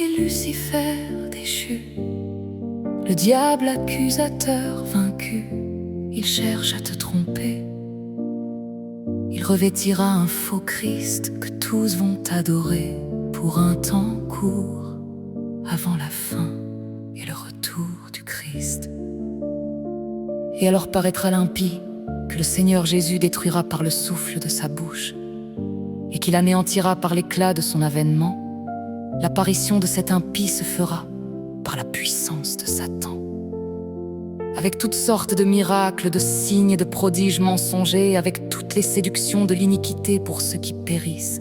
et Lucifer déchu, le diable accusateur vaincu, il cherche à te tromper. Il revêtira un faux Christ que tous vont adorer pour un temps court, avant la fin et le retour du Christ. Et alors paraîtra l'impie que le Seigneur Jésus détruira par le souffle de sa bouche et qu'il anéantira par l'éclat de son avènement. L'apparition de cet impie se fera par la puissance de Satan, avec toutes sortes de miracles, de signes et de prodiges mensongers, avec toutes les séductions de l'iniquité pour ceux qui périssent,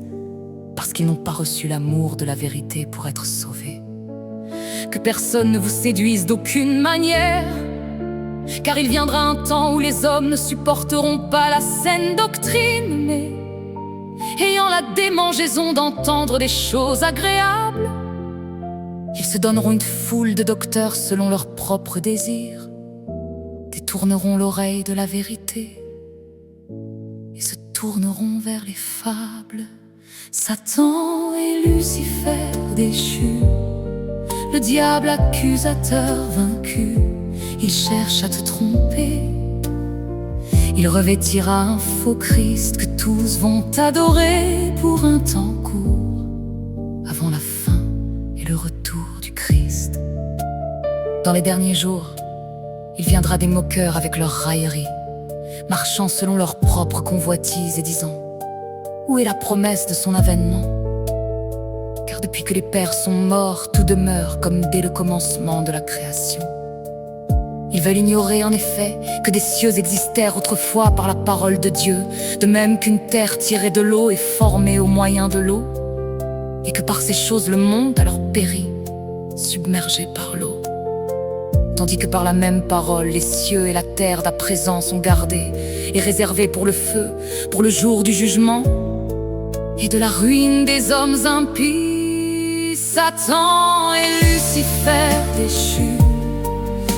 parce qu'ils n'ont pas reçu l'amour de la vérité pour être sauvés. Que personne ne vous séduise d'aucune manière, car il viendra un temps où les hommes ne supporteront pas la saine doctrine, mais ayant la démangeaison d'entendre des choses agréables, ils se donneront une foule de docteurs selon leurs propres désirs, détourneront l'oreille de la vérité et se tourneront vers les fables. Satan et Lucifer déchus, le diable accusateur vaincu, il cherche à te tromper. Il revêtira un faux Christ que tous vont adorer pour un temps court, avant la fin et le retour du Christ. Dans les derniers jours, il viendra des moqueurs avec leurs railleries, marchant selon leurs propres convoitises et disant: où est la promesse de son avènement? Car depuis que les pères sont morts, tout demeure comme dès le commencement de la création. Ils veulent ignorer en effet que des cieux existèrent autrefois par la parole de Dieu, de même qu'une terre tirée de l'eau est formée au moyen de l'eau, et que par ces choses le monde alors périt, submergé par l'eau. Tandis que par la même parole, les cieux et la terre d'à présent sont gardés et réservés pour le feu, pour le jour du jugement et de la ruine des hommes impies. Satan et Lucifer déchus,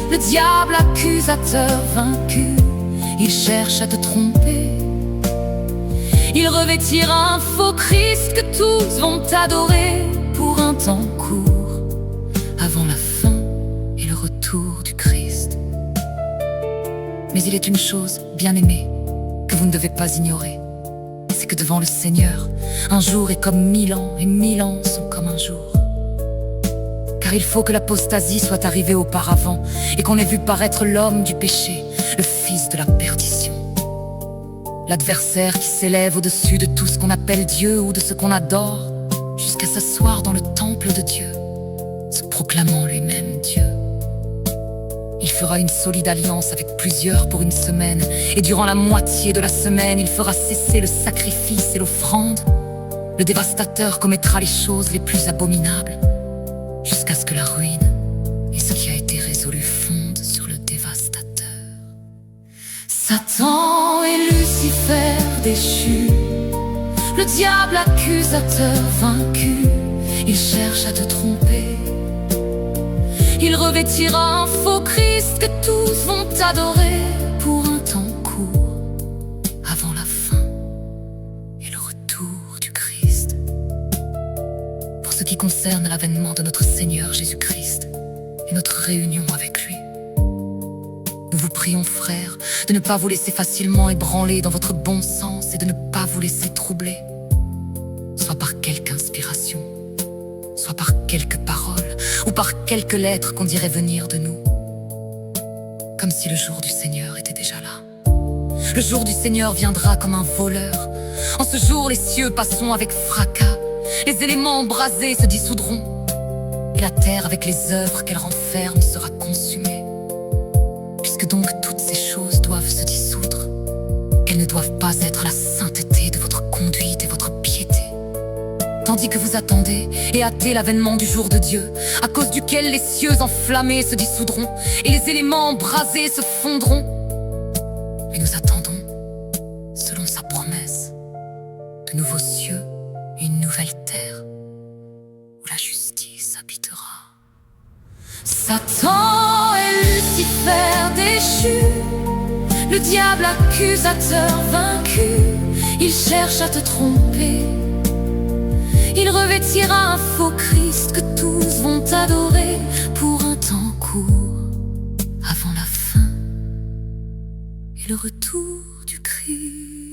le diable accusateur vaincu, il cherche à te tromper. Il revêtira un faux Christ que tous vont adorer pour un temps court, avant la fin et le retour du Christ. Mais il est une chose, bien-aimée, que vous ne devez pas ignorer, c'est que devant le Seigneur, un jour est comme 1000 ans, et 1000 ans sont comme un jour. Car il faut que l'apostasie soit arrivée auparavant, et qu'on ait vu paraître l'homme du péché, le fils de la perdition. L'adversaire qui s'élève au-dessus de tout ce qu'on appelle Dieu ou de ce qu'on adore, jusqu'à s'asseoir dans le temple de Dieu, se proclamant lui-même Dieu. Il fera une solide alliance avec plusieurs pour une semaine, et durant la moitié de la semaine, il fera cesser le sacrifice et l'offrande. Le dévastateur commettra les choses les plus abominables, jusqu'à ce que la ruine et ce qui a été résolu fondent sur le dévastateur. Satan et Lucifer déchus, le diable accusateur vaincu, il cherche à te tromper. Il revêtira un faux Christ que tous vont adorer pour un temps court, avant la fin et le retour du Christ. Pour ce qui concerne l'avènement de notre Seigneur Jésus-Christ et notre réunion avec lui, nous vous prions, frères, de ne pas vous laisser facilement ébranler dans votre bon sens et de ne pas vous laisser troubler, soit par quelque inspiration, soit par quelques paroles ou par quelques lettres qu'on dirait venir de nous, comme si le jour du Seigneur était déjà là. Le jour du Seigneur viendra comme un voleur. En ce jour, les cieux passeront avec fracas, les éléments embrasés se dissoudront, et la terre avec les œuvres qu'elle renferme sera consumée. Puisque donc toutes ces choses doivent se dissoudre, elles ne doivent pas être la sainteté de votre conduite et votre piété, tandis que vous attendez et hâtez l'avènement du jour de Dieu, à cause duquel les cieux enflammés se dissoudront et les éléments embrasés se fondront. Mais nous attendons, selon sa promesse, de nouveaux cieux et une nouvelle terre où la justice habitera. Satan et Lucifer déchus, le diable accusateur vaincu, il cherche à te tromper. Il revêtira un faux Christ que tous vont t'adorer pour un temps court, avant la fin et le retour du Christ.